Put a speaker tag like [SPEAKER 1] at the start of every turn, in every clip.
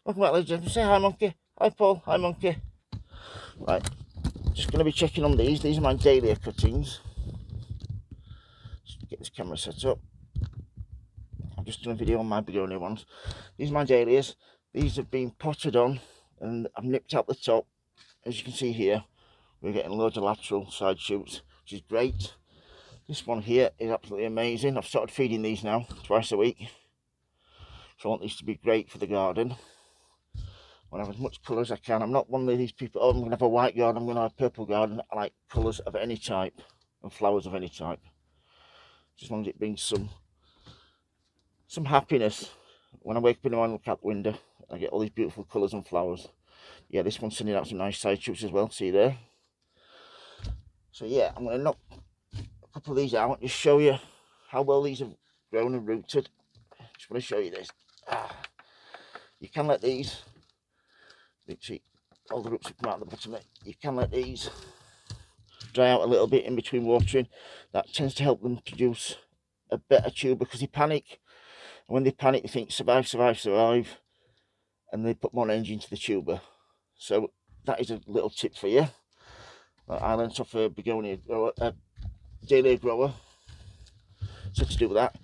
[SPEAKER 1] Welcome back, ladies and gentlemen. Say hi, monkey. Hi, Paul. Hi, monkey. Right, just going to be checking on these. These are my dahlia cuttings. Just get this camera set up. I've just done a video on my begonia ones. These are my dahlias. These have been potted on, and I've nipped out the top. As you can see here, we're getting loads of lateral side shoots, which is great. This one here is absolutely amazing. I've started feeding these now twice a week. So I want these to be great for the garden. I want to have as much colour as I can. I'm not one of these people, oh, I'm going to have a white garden, I'm going to have a purple garden. I like colours of any type and flowers of any type. Just as long as it brings some happiness. When I wake up in the morning and look out the window, I get all these beautiful colours and flowers. Yeah, this one's sending out some nice side shoots as well, see there? So yeah, I'm going to knock a couple of these out, just show you how well these have grown and rooted. Just want to show you this. You can let these, see, all the roots have come out the bottom there. You can let these dry out a little bit in between watering. That tends to help them produce a better tuber, because they panic. And when they panic, they think survive, survive, survive, and they put more energy into the tuber. So that is a little tip for you. I learned off a begonia grower, a dahlia grower. So to do that,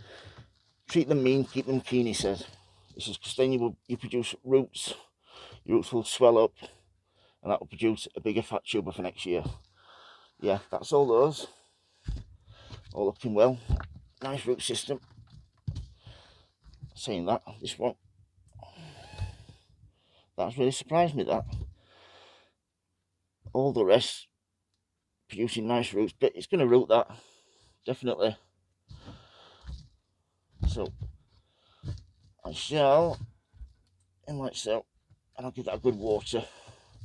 [SPEAKER 1] treat them mean, keep them keen, he says. This is because then you produce roots. Your roots will swell up, and that will produce a bigger fat tuber for next year. Yeah, that's all those. All looking well. Nice root system. Saying that, this one, that's really surprised me, that. All the rest producing nice roots, but it's going to root, that, definitely. So I shall, and like so, and I'll give that a good water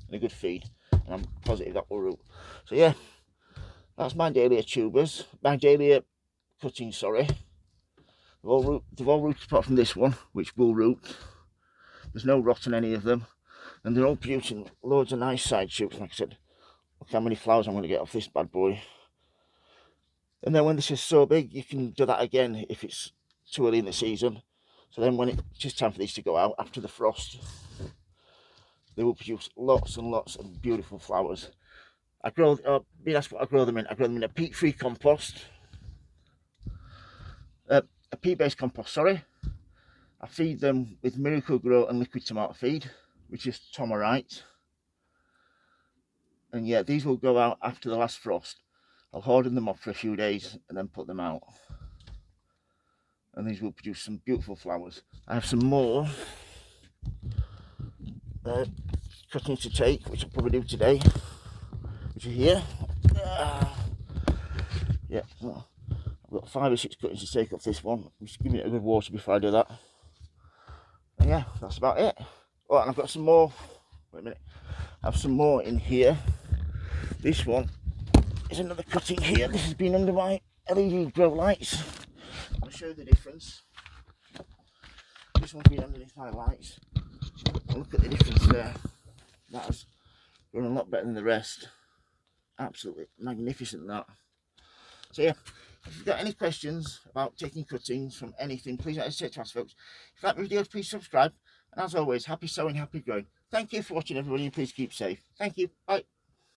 [SPEAKER 1] and a good feed, and I'm positive that will root. So yeah, that's my dahlia tubers, my dahlia cuttings, sorry. They've all rooted apart from this one, which will root. There's no rot on any of them, and they're all producing loads of nice side shoots. Like I said, look how many flowers I'm going to get off this bad boy. And then when this is so big, you can do that again if it's too early in the season. So then when it's just time for these to go out after the frost, they will produce lots and lots of beautiful flowers. I grow, being asked what I grow them in. I grow them in a peat-free compost, a peat-based compost, sorry. I feed them with Miracle Grow and liquid tomato feed, which is Tomorite. And yeah, these will go out after the last frost. I'll harden them up for a few days and then put them out. And these will produce some beautiful flowers. I have some more cuttings to take, which I'll probably do today, which are here. Yeah, well, I've got 5 or 6 cuttings to take off this one. I'm just giving it a good water before I do that. And yeah, that's about it. Oh, and I've got some more. Wait a minute. I have some more in here. This one is another cutting here. This has been under my LED grow lights. I'll show you the difference. This one's been underneath my lights. And look at the difference there. That has grown a lot better than the rest. Absolutely magnificent, that. So yeah, if you've got any questions about taking cuttings from anything, please don't hesitate to ask, folks. If you like my videos, please subscribe. And as always, happy sowing, happy growing. Thank you for watching, everybody, and please keep safe. Thank you. Bye.